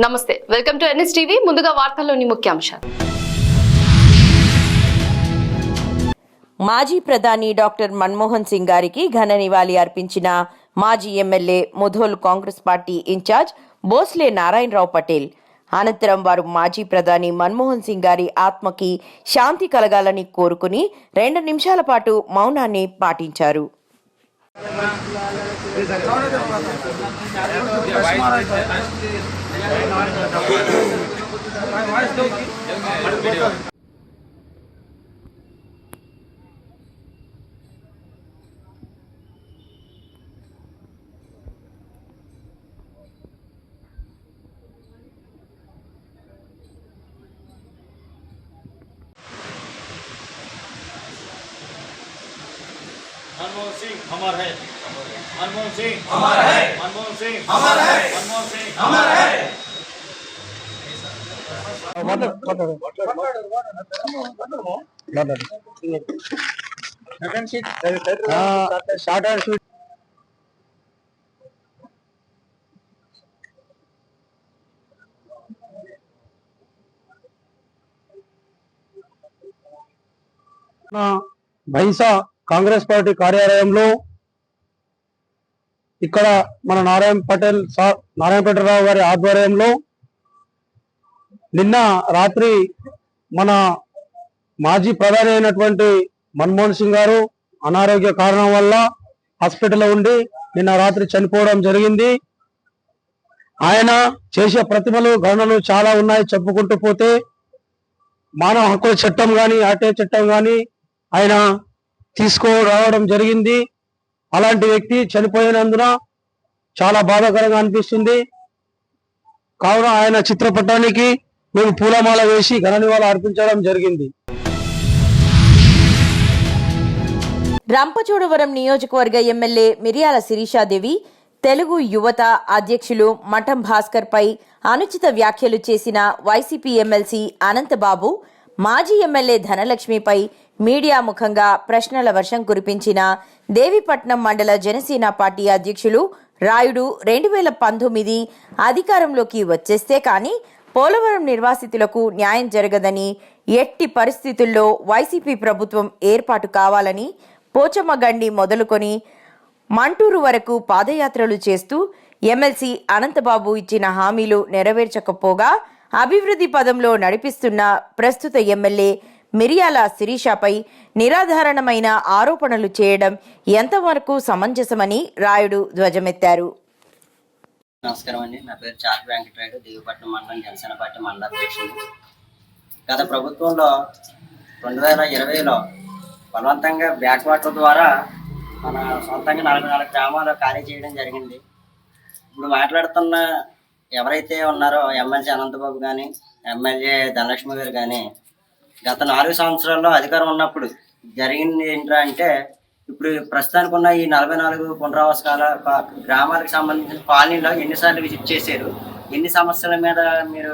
నమస్తే, welcome to NS TV. ముందుగా వార్తల్లోని ముఖ్యాంశాలు. మాజీ ప్రధాని డాక్టర్ మన్మోహన్ సింగ్ గారికి ఘన నివాళి అర్పించిన మాజీ MLA Mudhol Congress party incharge Bhosle Narayanarao Patel. అనంతరం వారు మాజీ ప్రధాని మన్మోహన్ సింగ్ గారి ఆత్మకి శాంతి కలగాలని కోరుకుని 2 నిమిషాల పాటు మౌనాన్ని పాటించారు. मनमोहन सिंह अमर है, मनमोहन सिंह अमर है, मनमोहन सिंह अमर है, मनमोहन सिंह अमर है. Short and sweet. Bhainsa Congress party కార్యాలయంలో ఇక్కడ మన నారాయణపేటరావు గారి ఆధ్వర్యంలో నిన్న రాత్రి మన మాజీ ప్రధాని అయినటువంటి మన్మోహన్ సింగ్ గారు అనారోగ్య కారణం వల్ల హాస్పిటల్లో ఉండి నిన్న రాత్రి చనిపోవడం జరిగింది. ఆయన చేసే ప్రతిభలు గణనలు చాలా ఉన్నాయి, చెప్పుకుంటూ పోతే మానవ హక్కుల చట్టం కానీ ఆర్టీఐ చట్టం కానీ ఆయన తీసుకురావడం జరిగింది. అలాంటి వ్యక్తి చనిపోయినందున చాలా బాధాకరంగా అనిపిస్తుంది. కావున ఆయన చిత్రపటానికి మేము పూలమాల వేసి ఘన నివాళులు అర్పించడం జరిగింది. రంపచోడవరం నియోజకవర్గ ఎమ్మెల్యే మిరియాల శిరీషాదేవి తెలుగు యువత అధ్యక్షులు మఠం భాస్కర్ పై అనుచిత వ్యాఖ్యలు చేసిన వైసీపీ ఎమ్మెల్సీ అనంతబాబు, మాజీ ఎమ్మెల్యే ధనలక్ష్మిపై మీడియా ముఖంగా ప్రశ్నల వర్షం కురిపించిన దేవీపట్నం మండల జనసేన పార్టీ అధ్యక్షులు రాయుడు 2019 అధికారంలోకి వచ్చేస్తే కానీ పోలవరం నిర్వాసితులకు న్యాయం జరగదని, ఎట్టి పరిస్థితుల్లో వైసీపీ ప్రభుత్వం ఏర్పాటు కావాలని పోచమ్మగండి మొదలుకొని మంటూరు వరకు పాదయాత్రలు చేస్తూ ఎమ్మెల్సీ అనంతబాబు ఇచ్చిన హామీలు నెరవేర్చకపోగా అభివృద్ధి పదంలో నడిపిస్తున్న ప్రస్తుత ఎమ్మెల్యే మిరియాల శిరీషపై నిరాధారణమైన ఆరోపణలు చేయడం ఎంతవరకు సమంజసమని రాయుడు ధ్వజమెత్తారు. నమస్కారం అండి, నా పేరు చార్టి వెంకటరాయుడు, దేవీపట్నం మండలం జనసేన పార్టీ మండల అధ్యక్షుడు. గత ప్రభుత్వంలో 2020లో బలవంతంగా బ్యాక్ వాటర్ ద్వారా మన సొంతంగా 44 గ్రామాలు ఖాళీ చేయడం జరిగింది. ఇప్పుడు మాట్లాడుతున్న ఎవరైతే ఉన్నారో ఎమ్మెల్సీ అనంతబాబు కానీ ఎమ్మెల్యే ధనలక్ష్మి గారు కానీ గత 4 సంవత్సరాల్లో అధికారం ఉన్నప్పుడు జరిగింది ఏంటంటే, ఇప్పుడు ప్రస్తుతానికి ఉన్న ఈ 44 పునరావాస గ్రామాలకు సంబంధించిన కాలనీలో ఎన్నిసార్లు విజిట్ చేశారు, ఎన్ని సమస్యల మీద మీరు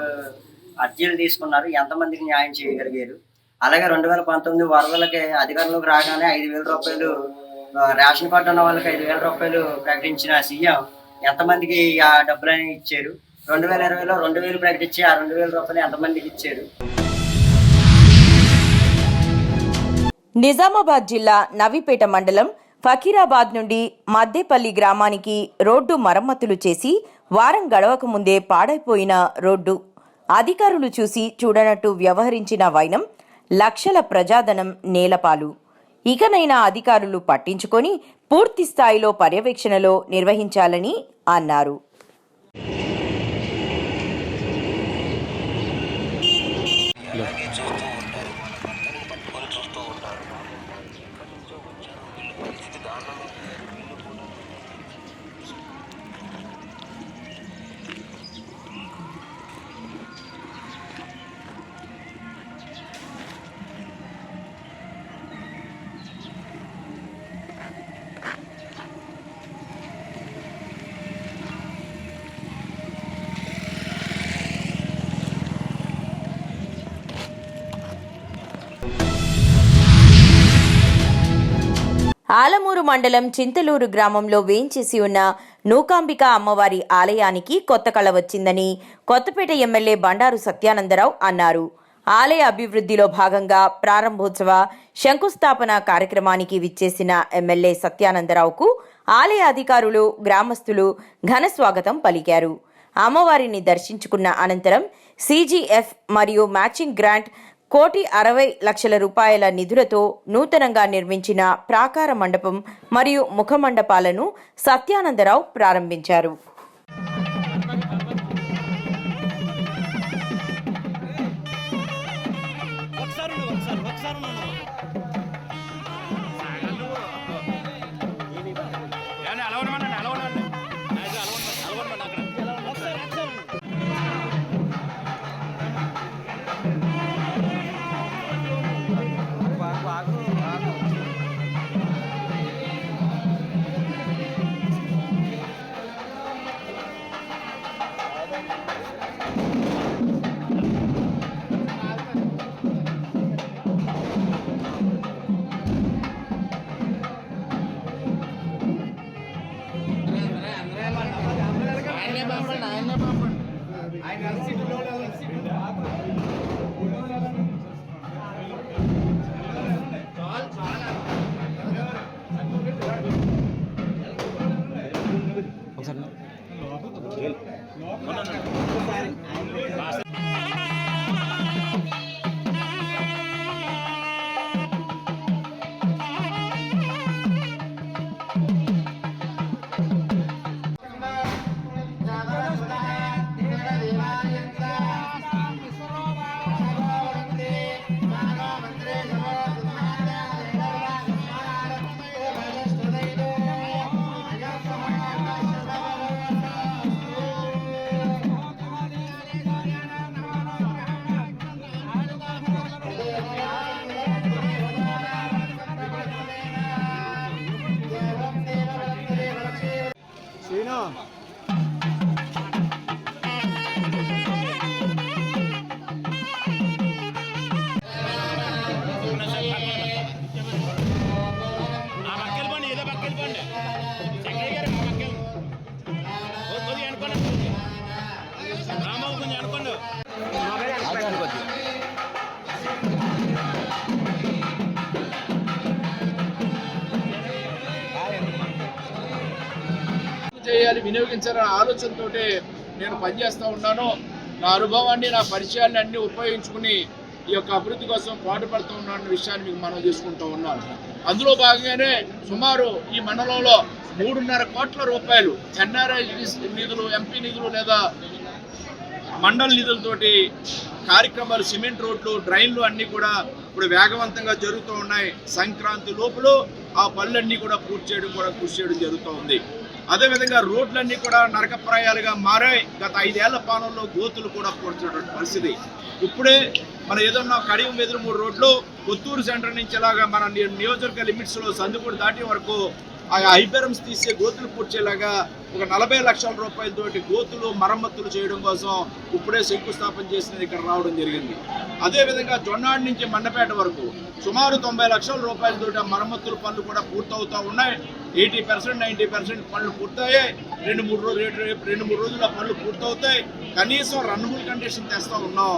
అర్జీలు తీసుకున్నారు, ఎంతమందికి న్యాయం చేయగలిగారు. అలాగే 2019 వరదలకి అధికారంలోకి రాగానే 5,000 రూపాయలు రేషన్ కార్డు ఉన్న వాళ్ళకి 5,000 రూపాయలు ప్రకటించిన సీఎం ఎంతమందికి ఆ డబ్బులని ఇచ్చారు. 2020లో 2,000 ప్రకటించి ఆ 2,000 రూపాయలు ఎంతమందికి ఇచ్చారు. నిజామాబాద్ జిల్లా నవీపేట మండలం ఫకీరాబాద్ నుండి మద్దేపల్లి గ్రామానికి రోడ్డు మరమ్మతులు చేసి వారం గడవక ముందే పాడైపోయిన రోడ్డు అధికారులు చూసి చూడనట్టు వ్యవహరించిన వైనం లక్షల ప్రజాధనం నేలపాలు. ఇకనైనా అధికారులు పట్టించుకొని పూర్తి స్థాయిలో పర్యవేక్షణలో నిర్వహించాలని అన్నారు. ఆలమూరు మండలం చింతలూరు గ్రామంలో వేంచేసి ఉన్న నూకాంబిక అమ్మవారి ఆలయానికి కొత్త కళ వచ్చిందని కొత్తపేట ఎమ్మెల్యే బండారు సత్యానందరావు అన్నారు. ఆలయ అభివృద్ధిలో భాగంగా ప్రారంభోత్సవ శంకుస్థాపన కార్యక్రమానికి విచ్చేసిన ఎమ్మెల్యే సత్యానందరావుకు ఆలయ అధికారులు, గ్రామస్తులు ఘన స్వాగతం పలికారు. అమ్మవారిని దర్శించుకున్న అనంతరం సిజిఎఫ్ మరియు మ్యాచింగ్ గ్రాంట్ 1,60,00,000 రూపాయల నిధులతో నూతనంగా నిర్మించిన ప్రాకార మండపం మరియు ముఖమండపాలను సత్యానందరావు ప్రారంభించారు. చేయాలి, వినియోగించాలనే ఆలోచనతో నేను పనిచేస్తూ ఉన్నాను. నా అనుభవాన్ని, నా పరిచయాన్ని అన్ని ఉపయోగించుకుని ఈ యొక్క అభివృద్ధి కోసం పాటుపడుతూ ఉన్నాను విషయాన్ని మీకు మనం చేసుకుంటూ ఉన్నాను. అందులో భాగంగానే సుమారు ఈ మండలంలో 3.5 కోట్ల రూపాయలు ఎన్ఆర్ఐ నిధులు, ఎంపీ నిధులు లేదా మండల నిధులతోటి కార్యక్రమాలు, సిమెంట్ రోడ్లు, డ్రైన్లు అన్నీ కూడా ఇప్పుడు వేగవంతంగా జరుగుతూ ఉన్నాయి. సంక్రాంతి లోపల ఆ పనులన్నీ కూడా పూర్తి చేయడం కూడా కృషి చేయడం జరుగుతూ ఉంది. అదేవిధంగా రోడ్లన్నీ కూడా నరకప్రాయాలుగా మారాయి. గత 5 ఏళ్ల పాలనలో గోతులు కూడా పూడ్చినటువంటి పరిస్థితి. ఇప్పుడే మన ఏదన్నా కడియం వెదురు 3 రోడ్లు కొత్తూరు సెంటర్ నుంచి ఇలాగా మన నియోజకవర్గ లిమిట్స్లో సందుకూరు దాటి వరకు ఆ హైబెరమ్స్ తీసే గోతులు పూడ్చేలాగా ఒక 40 లక్షల రూపాయలతోటి గోతులు మరమ్మతులు చేయడం కోసం ఇప్పుడే శంకుస్థాపన చేసినది ఇక్కడ రావడం జరిగింది. అదేవిధంగా జొన్నాడి నుంచి మండపేట వరకు సుమారు 90 లక్షల రూపాయలతోటి మరమ్మతుల పనులు కూడా పూర్తవుతూ ఉన్నాయి. 80%, 90% పనులు పూర్తయ్యాయి. 2-3 రోజుల పనులు పూర్తవుతాయి. కనీసం రన్నబుల్ కండిషన్ తెస్తూ ఉన్నాం.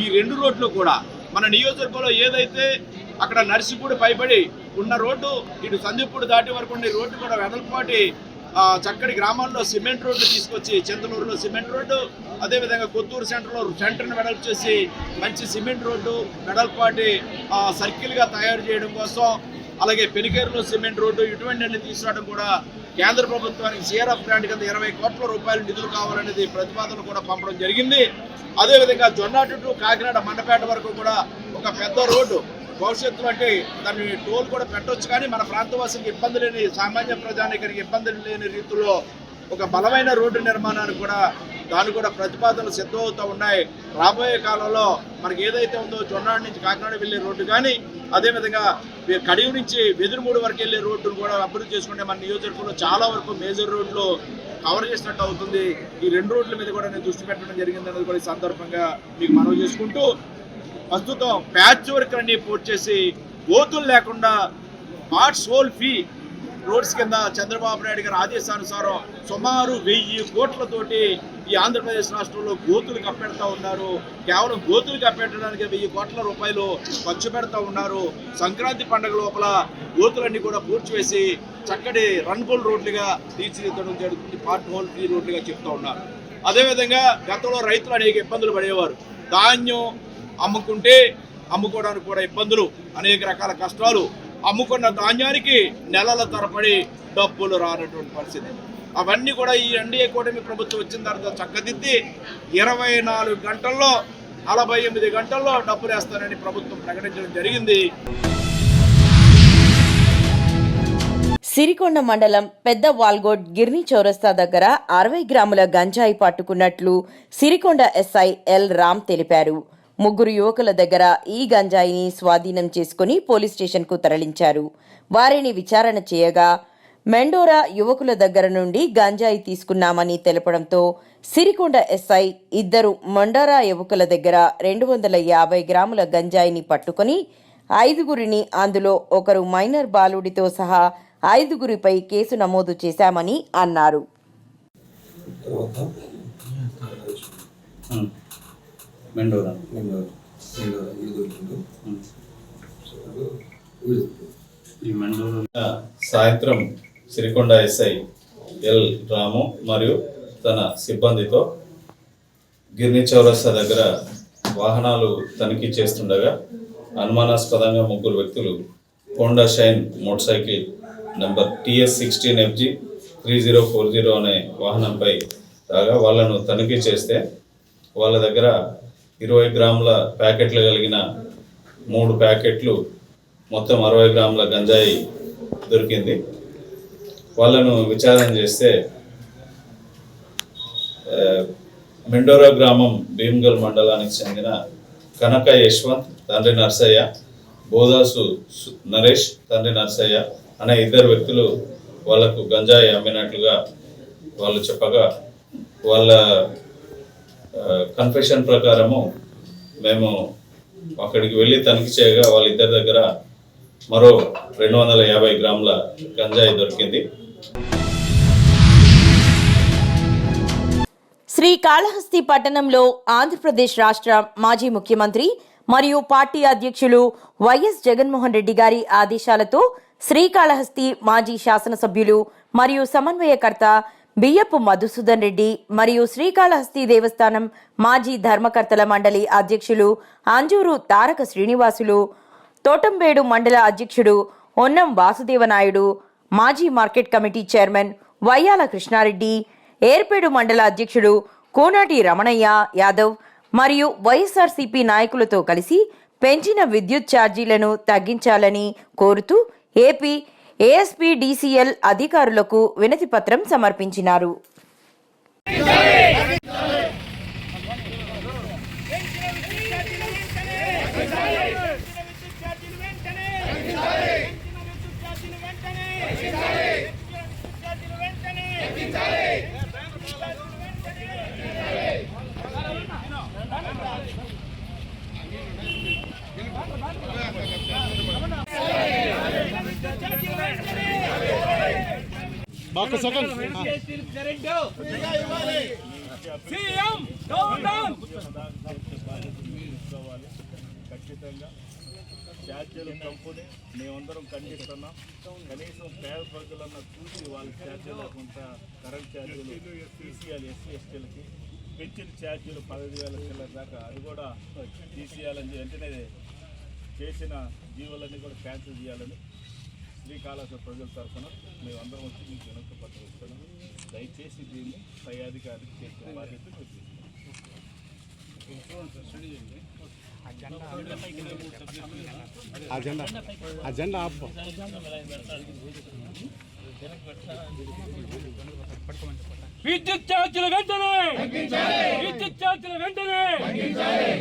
ఈ 2 రోడ్లు కూడా మన నియోజకవర్గంలో ఏదైతే అక్కడ నర్సిపూడి పైబడి ఉన్న రోడ్డు, ఇటు సందీపూడి దాటి వరకు ఉండే రోడ్డు కూడా వెడల్పాటి చక్కటి గ్రామాల్లో సిమెంట్ రోడ్డు తీసుకొచ్చి, చింతలూరులో సిమెంట్ రోడ్డు, అదేవిధంగా కొత్తూరు సెంటర్ని వెడల్పు చేసి మంచి సిమెంట్ రోడ్డు వెడల్పాటి సర్కిల్గా తయారు చేయడం కోసం, అలాగే పెనికేరులో సిమెంట్ రోడ్డు ఇటువంటివన్నీ తీసుకురావడం కూడా కేంద్ర ప్రభుత్వానికి సిఆర్ఎఫ్ గ్రాంట్ కింద 20 కోట్ల రూపాయల నిధులు కావాలనేది ప్రతిపాదన కూడా పంపడం జరిగింది. అదేవిధంగా జొన్నాటి టు కాకినాడ మండపేట వరకు కూడా ఒక పెద్ద రోడ్డు భవిష్యత్తులో అంటే దాన్ని టోల్ కూడా పెట్టవచ్చు, కానీ మన ప్రాంతవాసులకు ఇబ్బంది లేని, సామాన్య ప్రజానికానికి ఇబ్బంది లేని రీతిలో ఒక బలమైన రోడ్డు నిర్మాణానికి కూడా దాని కూడా ప్రతిపాదనలు సిద్ధమవుతూ ఉన్నాయి. రాబోయే కాలంలో మనకి ఏదైతే ఉందో జొన్నాడి నుంచి కాకినాడ వెళ్ళే రోడ్డు కానీ, అదేవిధంగా కడియం నుంచి వెదురుమూడి వరకు వెళ్ళే రోడ్డును కూడా అభివృద్ధి చేసుకుంటే మన నియోజకవర్గంలో చాలా వరకు మేజర్ రోడ్లు కవర్ చేసినట్టు అవుతుంది. ఈ 2 రోడ్ల మీద కూడా నేను దృష్టి పెట్టడం జరిగిందనేది కూడా ఈ సందర్భంగా మీకు మనవి చేసుకుంటూ, ప్రస్తుతం ప్యాచ్ వర్క్ అన్ని పూర్తి చేసి గోతులు లేకుండా పార్ట్స్ హోల్ ఫీ రోడ్స్ కింద చంద్రబాబు నాయుడు గారి ఆదేశానుసారం సుమారు 1000 కోట్లతోటి ఈ ఆంధ్రప్రదేశ్ రాష్ట్రంలో గోతులు కప్పెడతా ఉన్నారు. కేవలం గోతులు కప్పెట్టడానికి 1000 కోట్ల రూపాయలు ఖర్చు పెడతా ఉన్నారు. సంక్రాంతి పండుగ లోపల గోతులన్నీ కూడా పూడ్చివేసి చక్కటి రన్బుల్ రోడ్లుగా తీర్చిదిద్దడం జరుగుతుంది, పార్ట్ హోల్ ఫ్రీ రోడ్లుగా చెప్తా ఉన్నారు. అదేవిధంగా గతంలో రైతులు అనేక ఇబ్బందులు పడేవారు. ధాన్యం అమ్ముకోవడానికి కూడా ఇబ్బందులు, అనేక రకాల కష్టాలు. అమ్ముకున్న ధాన్యానికి నెలల తరబడి డబ్బులు రానటువంటి పరిస్థితి. అవన్నీ కూడా ఈ ఎన్డీఏ కూటమి ప్రభుత్వం వచ్చిన తర్వాత చక్కదిద్ది 24 గంటల్లో 48 గంటల్లో డబ్బులు వేస్తానని ప్రభుత్వం ప్రకటించడం జరిగింది. సిరికొండ మండలం పెద్ద వాల్గోడ్ గిర్ని చౌరస్తా దగ్గర 60 గ్రాముల గంజాయి పట్టుకున్నట్లు సిరికొండ ఎస్ఐ ఎల్ రామ్ తెలిపారు. 3 యువకుల దగ్గర ఈ గంజాయిని స్వాధీనం చేసుకుని పోలీస్ స్టేషన్కు తరలించారు. వారిని విచారణ చేయగా మెండోరా యువకుల దగ్గర నుండి గంజాయి తీసుకున్నామని తెలపడంతో సిరికొండ ఎస్ఐ 2 మండోరా యువకుల దగ్గర 250 గ్రాముల గంజాయిని పట్టుకుని 5గురిని, అందులో ఒకరు మైనర్ బాలుడితో సహా 5గురిపై కేసు నమోదు చేశామని అన్నారు. సాయంత్రం సిరికొండ ఎస్ఐ ఎల్ రాము మరియు తన సిబ్బందితో గిర్ని చౌరస్తా దగ్గర వాహనాలు తనిఖీ చేస్తుండగా అనుమానాస్పదంగా 3 వ్యక్తులు Honda shine motor cycle number TS16FG 3040 అనే వాహనంపై రాగా వాళ్ళను తనిఖీ చేస్తే వాళ్ళ దగ్గర 20 గ్రాముల ప్యాకెట్లు కలిగిన 3 ప్యాకెట్లు మొత్తం 60 గ్రాముల గంజాయి దొరికింది. వాళ్ళను విచారణ చేస్తే మెండోరా గ్రామం భీమ్గల్ మండలానికి చెందిన కనక యశ్వంత్ తండ్రి నర్సయ్య, బోదాసు నరేష్ తండ్రి నర్సయ్య అనే 2 వ్యక్తులు వాళ్లకు గంజాయి అమ్మినట్లుగా వాళ్ళు చెప్పగా వాళ్ళ కన్ఫెషన్ ప్రకారము మేము అక్కడికి వెళ్ళి తనిఖీ చేయగా వాళ్ళిద్దరి దగ్గర మరో 250 గ్రాముల గంజాయి దొరికింది. శ్రీకాళహస్తి పట్టణంలో ఆంధ్రప్రదేశ్ రాష్ట్ర మాజీ ముఖ్యమంత్రి మరియు పార్టీ అధ్యక్షులు వైఎస్ జగన్మోహన్ రెడ్డి గారి ఆదేశాలతో శ్రీకాళహస్తి మాజీ శాసనసభ్యులు మరియు సమన్వయకర్త బియ్యపు మధుసూదన్ రెడ్డి మరియు శ్రీకాళహస్తి దేవస్థానం మాజీ ధర్మకర్తల మండలి అధ్యక్షులు అంజూరు తారక శ్రీనివాసులు, తోటంబేడు మండల అధ్యక్షుడు ఒన్నం వాసుదేవనాయుడు, మాజీ market committee chairman Vayyala Krishnareddy, Yerpedu మండల అధ్యక్షుడు కోనాటి రమణయ్య యాదవ్ మరియు వైఎస్ఆర్సీపీ నాయకులతో కలిసి పెంచిన విద్యుత్ ఛార్జీలను తగ్గించాలని కోరుతూ ఏపీ ASPDCL అధికారులకు వినతి పత్రం సమర్పించినారు. ఖచ్చితంగా ఛార్జీలు కంపెనీ మేమందరం ఖండిస్తున్నాం. కనీసం పేద ప్రజలన్నా చూసి వాళ్ళ ఛార్జీలు కొంత కరెంట్ ఛార్జీలు తీసేయాలి. SC STలకి పెంచిన ఛార్జీలు 15,000 చిల్లర దాకా అది కూడా తీసేయాలని వెంటనే చేసిన జీవోలన్నీ కూడా క్యాన్సిల్ చేయాలని శ్రీకాళహస్తి ప్రజల తరఫున మేమందరం వచ్చి మీకు వినతి పత్రం ఇస్తున్నాం. దయచేసి దీన్ని పై అధికారికి చేసిన బాధ్యత విద్యుత్ ఛార్జీల వెంటనే విద్యుత్ ఛార్జీల వెంటనే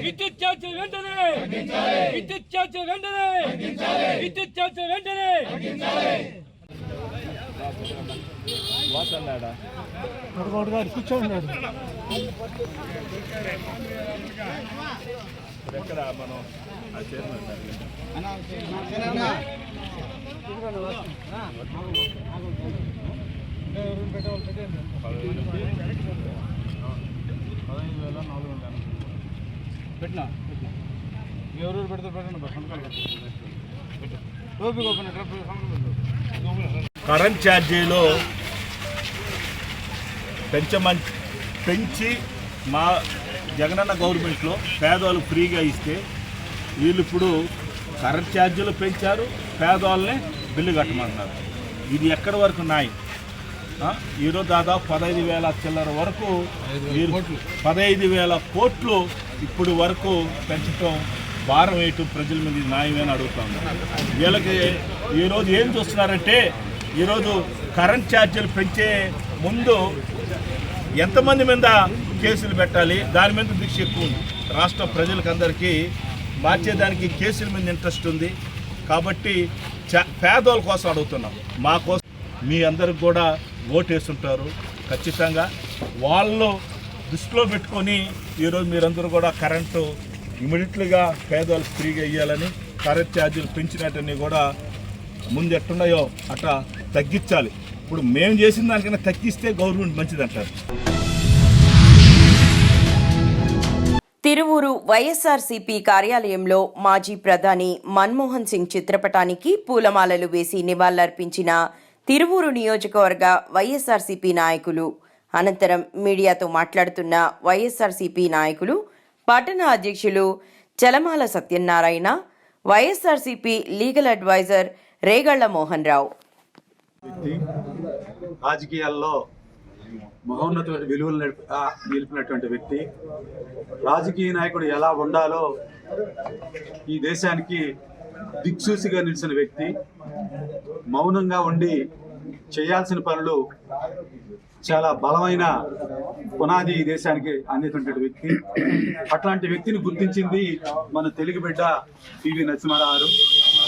విద్యుత్ ఛార్జీల వెంటనే విద్యుత్ ఛార్జీల వెంటనే విద్యుత్ ఛార్జీల వెంటనే ఇప్పుడు ఎక్కడ మనం ఆ చైర్మన్ పెట్టినా ఎవరు పెడితే కరెంట్ ఛార్జీలో పెంచి మా జగనన్న గవర్నమెంట్లో పేదవాళ్ళు ఫ్రీగా ఇస్తే వీళ్ళు ఇప్పుడు కరెంట్ ఛార్జీలు పెంచారు, పేదవాళ్ళని బిల్లు కట్టమంటున్నారు. ఇది ఎక్కడి వరకు న్యాయం? ఈరోజు దాదాపు 15,000 చిల్లర వరకు 15,000 కోట్లు ఇప్పుడు వరకు పెంచడం భారం వేయటం ప్రజల మీద న్యాయమని అడుగుతాను. వీళ్ళకి ఈరోజు ఏం చూస్తున్నారంటే ఈరోజు కరెంట్ ఛార్జీలు పెంచే ముందు ఎంతమంది మీద కేసులు పెట్టాలి, దాని మీద దీక్ష ఎక్కువ ఉంది. రాష్ట్ర ప్రజలకందరికీ మార్చేదానికి కేసుల మీద ఇంట్రెస్ట్ ఉంది కాబట్టి పేదోళ్ళ కోసం అడుగుతున్నాం. మా కోసం మీ అందరికి కూడా ఓటు వేస్తుంటారు. ఖచ్చితంగా వాళ్ళు దృష్టిలో పెట్టుకొని ఈరోజు మీరందరూ కూడా కరెంటు ఇమీడియట్లీగా పేదవాళ్ళకి ఫ్రీగా ఇవ్వాలని, కరెంట్ ఛార్జీలు పెంచినట్టని కూడా ముందు ఎట్టున్నాయో అట్లా తగ్గించాలి. ఇప్పుడు మేము చేసిన దానికన్నా తగ్గిస్తే గవర్నమెంట్ మంచిదంటారు. తిరువూరు వైఎస్ఆర్సీపీ కార్యాలయంలో మాజీ ప్రధాని మన్మోహన్ సింగ్ చిత్రపటానికి పూలమాలలు వేసి నివాళులర్పించిన తిరువూరు నియోజకవర్గ వైఎస్ఆర్సీపీ నాయకులు. అనంతరం మీడియాతో మాట్లాడుతున్న వైఎస్ఆర్సీపీ నాయకులు, పట్టణ అధ్యక్షులు చలమాల సత్యనారాయణ, వైఎస్ఆర్సీపీ లీగల్ అడ్వైజర్ రేగళ్ల మోహన్ రావు. రాజకీయాల్లో మహోన్నతమైన విలువలు నిలిపినటువంటి వ్యక్తి, రాజకీయ నాయకుడు ఎలా ఉండాలో ఈ దేశానికి దిక్సూసిగా నిలిచిన వ్యక్తి, మౌనంగా ఉండి చేయాల్సిన పనులు చాలా బలమైన పునాది ఈ దేశానికి అందేటువంటి వ్యక్తి. అట్లాంటి వ్యక్తిని గుర్తించింది మన తెలుగు బిడ్డ పివి నరసింహారావు.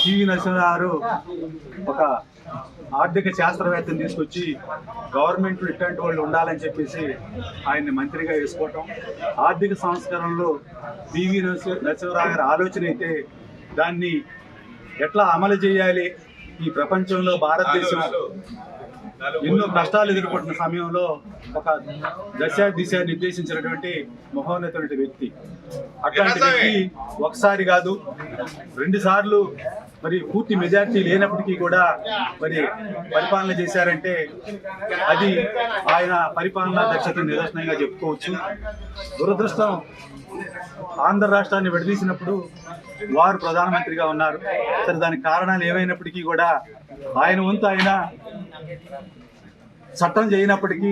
పివి నరసింహారావు ఒక ఆర్థిక శాస్త్రవేత్తను తీసుకొచ్చి గవర్నమెంట్ ఇట్లాంటి వాళ్ళు ఉండాలని చెప్పేసి ఆయన్ని మంత్రిగా వేసుకోవటం, ఆర్థిక సంస్కరణలో పివి నరసింహారావు గారి ఆలోచన అయితే దాన్ని ఎట్లా అమలు చేయాలి, ఈ ప్రపంచంలో భారతదేశం ఎన్నో కష్టాలు ఎదుర్కొంటున్న సమయంలో ఒక దిశ నిర్దేశించినటువంటి మహోన్నతమైన వ్యక్తి. అట్లాంటి వ్యక్తి ఒకసారి కాదు 2 సార్లు మరి పూర్తి మెజార్టీ లేనప్పటికీ కూడా మరి పరిపాలన చేశారంటే అది ఆయన పరిపాలనా దక్షత నిదర్శనంగా చెప్పుకోవచ్చు. దురదృష్టం, ఆంధ్ర రాష్ట్రాన్ని విడదీసినప్పుడు వారు ప్రధానమంత్రిగా ఉన్నారు. సరే, దానికి కారణాలు ఏమైనప్పటికీ కూడా ఆయన వంతు ఆయన చట్టం చేయనప్పటికీ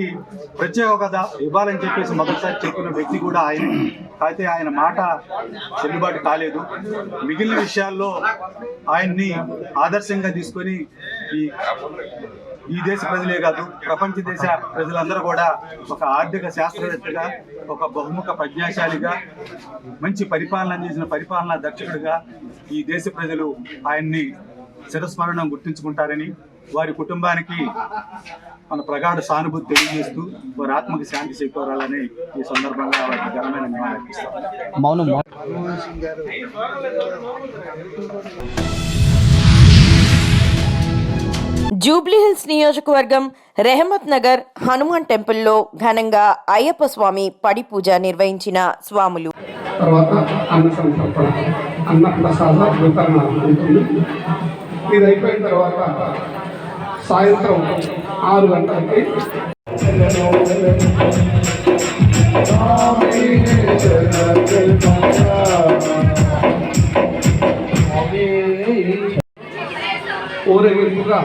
ప్రత్యేక హోదా ఇవ్వాలని చెప్పేసి మొదటిసారి చెప్పిన వ్యక్తి కూడా ఆయన. అయితే ఆయన మాట చెల్లుబాటు కాలేదు. మిగిలిన విషయాల్లో ఆయన్ని ఆదర్శంగా తీసుకొని ఈ దేశ ప్రజలే కాదు, ప్రపంచ దేశ ప్రజలందరూ కూడా ఒక ఆర్థిక శాస్త్రవేత్తగా, ఒక బహుముఖ ప్రజ్ఞాశాలిగా, మంచి పరిపాలన అందించిన పరిపాలనా దక్షకుడిగా ఈ దేశ ప్రజలు ఆయన్ని చిరస్మరణం గుర్తుంచుకుంటారని, వారి కుటుంబానికి మన ప్రగాఢ సానుభూతి తెలియజేస్తూ వారి ఆత్మకి శాంతి చేకూరాలని ఈ సందర్భంగా వారికి ఘనమైన నివాళులర్పిస్తాం. జూబ్లీహిల్స్ నియోజకవర్గం రెహమత్ నగర్ హనుమాన్ టెంపుల్లో ఘనంగా అయ్యప్ప స్వామి పడి పూజ నిర్వహించిన స్వాములు. తర్వాత అన్న సంతర్పణ, అన్న ప్రసాద వితరణ ఉంటుంది. ఇది అయిపోయిన తర్వాత సాయంత్రం 6 గంటలకి ఊరేగింపుగా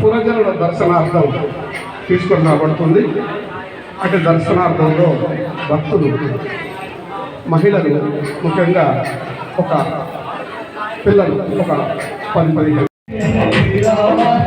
పురజనుల దర్శనార్థం తీసుకొని రాబడుతుంది. అటు దర్శనార్థంలో భక్తులు, మహిళలు, ముఖ్యంగా ఒక పిల్లలు ఒక 10-15 Yeah.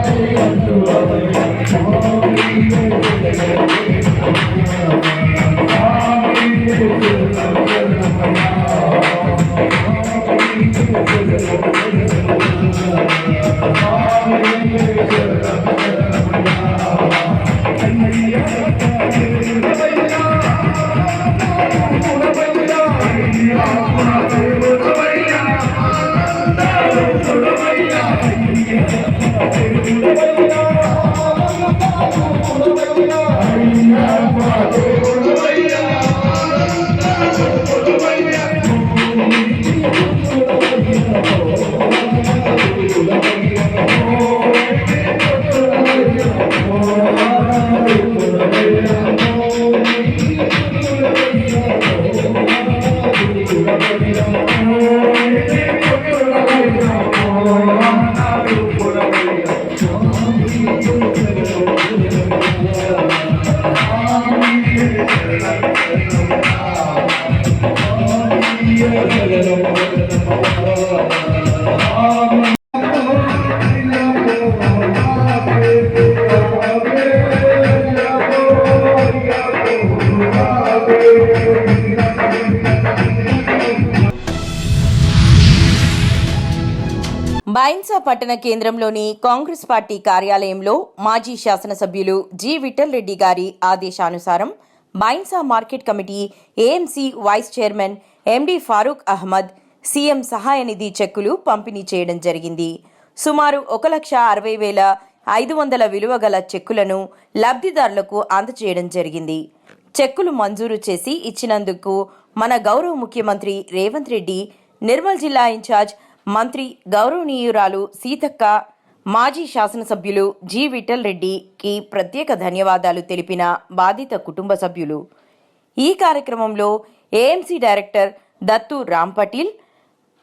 బైన్సా పట్టణ కేంద్రంలోని కాంగ్రెస్ పార్టీ కార్యాలయంలో మాజీ శాసనసభ్యులు జి విఠల్ రెడ్డి గారి ఆదేశానుసారం Bhainsa market committee AMC vice chairman MD Farooq Ahmed CM సహాయ నిధి చెక్కులు పంపిణీ చేయడం జరిగింది. సుమారు 1,60,500 విలువ గల చెక్కులను లబ్ధిదారులకు అందజేయడం జరిగింది. చెక్కులు మంజూరు చేసి ఇచ్చినందుకు మన గౌరవ ముఖ్యమంత్రి రేవంత్ రెడ్డి, నిర్మల్ జిల్లా ఇన్ఛార్జ్ మంత్రి గౌరవనీయురాలు సీతక్క, మాజీ శాసనసభ్యులు జి విఠల్ రెడ్డికి ప్రత్యేక ధన్యవాదాలు తెలిపిన బాధిత కుటుంబ సభ్యులు. ఈ కార్యక్రమంలో AMC director Dattu Ram Patel,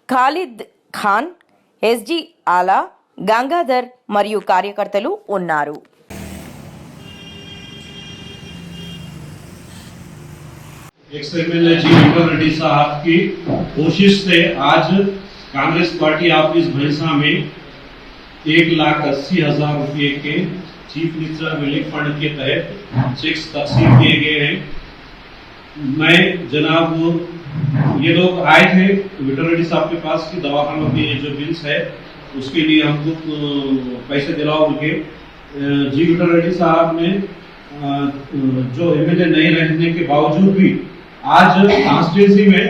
Khalid Khan, SG ఆలా, గంగాధర్ మరియు కార్యకర్తలు ఉన్నారు. एक्स-एमएलए जी विठल रेड्डी साहब की कोशिश से आज कांग्रेस पार्टी ऑफिस भैंसा में 1,80,000 रुपये के चीफ मिनिस्टर रिलीफ फंड के तहत चेक्स तकसीम किए गए हैं. मैं जनाब ये लोग आए थे विठल रेड्डी साहब के पास की दवाखानों के जो बिल्स है उसके लिए हमको पैसे दिलाओ उनके. जी विठल रेड्डी साहब ने जो एमएलए नहीं रहने के बावजूद भी आज कॉन्स्टिट्यूंसी में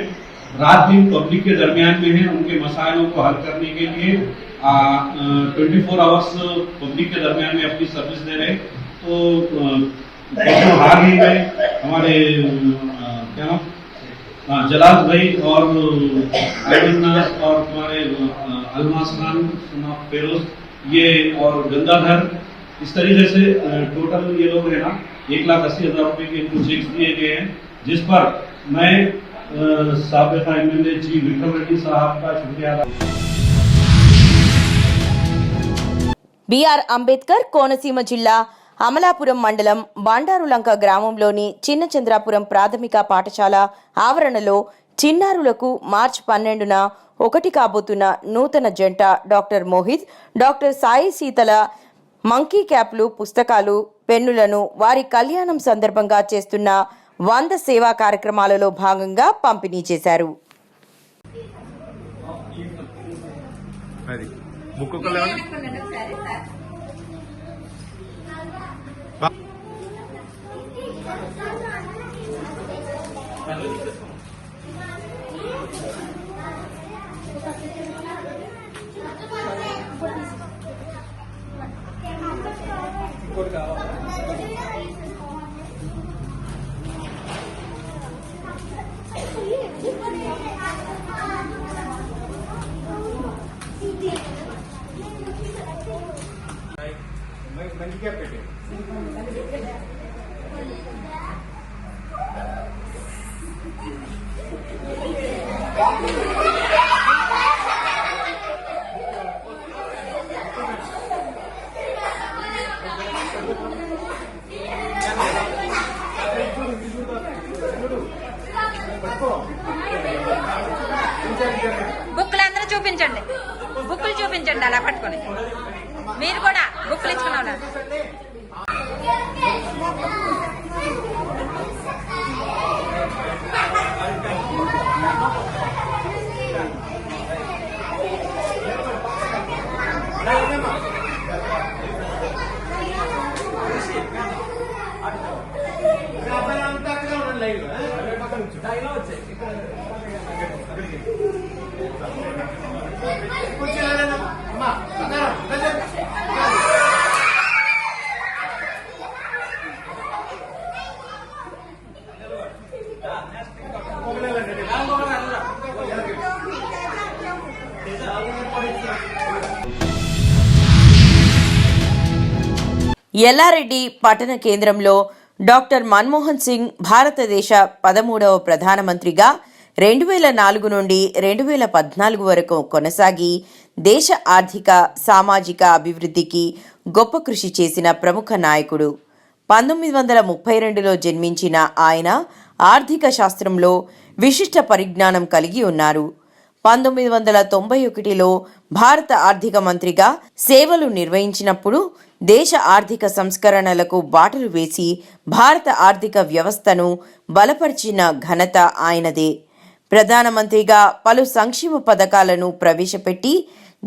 रात दिन पब्लिक के दरमियान में है, उनके मसाइलों को हल करने के लिए 24 आवर्स पब्लिक के दरमियान में अपनी सर्विस दे रहे. तो हाल ही में हमारे जलाल भाई और अयमन्नास और हमारे अलमास खान, फेरोज ये और गंगाधर, इस तरीके से टोटल ये लोग है ना 1,80,000 रुपये के इनको चेक्स दिए गए हैं, जिस पर मैं साबिक़ा एमएलए जी विठल रेड्डी साहब का शुक्रिया अदा. బిఆర్ అంబేద్కర్ కోనసీమ జిల్లా అమలాపురం మండలం బండారులంక గ్రామంలోని చిన్నచంద్రాపురం ప్రాథమిక పాఠశాల ఆవరణలో చిన్నారులకు మార్చి 12న 1 కాబోతున్న నూతన జంట doctor Mohit, doctor Sai Seethala monkey క్యాప్లు, పుస్తకాలు, పెన్నులను వారి కళ్యాణం సందర్భంగా చేస్తున్న 100 సేవా కార్యక్రమాలలో భాగంగా పంపిణీ చేశారు. బుక్లు అందరూ చూపించండి, బుక్లు చూపించండి, అలా పట్టుకొని మీరు కూడా బుక్లు ఇచ్చుకున్నా. ఎల్లారెడ్డి పట్టణ కేంద్రంలో డాక్టర్ మన్మోహన్ సింగ్ భారతదేశ 13వ ప్రధానమంత్రిగా 2004 నుండి 2014 వరకు కొనసాగి దేశ ఆర్థిక, సామాజిక అభివృద్ధికి గొప్ప కృషి చేసిన ప్రముఖ నాయకుడు. 1932లో జన్మించిన ఆయన ఆర్థిక శాస్త్రంలో విశిష్ట పరిజ్ఞానం కలిగి ఉన్నారు. 1991లో భారత ఆర్థిక మంత్రిగా సేవలు నిర్వహించినప్పుడు దేశ ఆర్థిక సంస్కరణలకు బాటలు వేసి భారత ఆర్థిక వ్యవస్థను బలపరిచిన ఘనత ఆయనదే. ప్రధానమంత్రిగా పలు సంక్షేమ పథకాలను ప్రవేశపెట్టి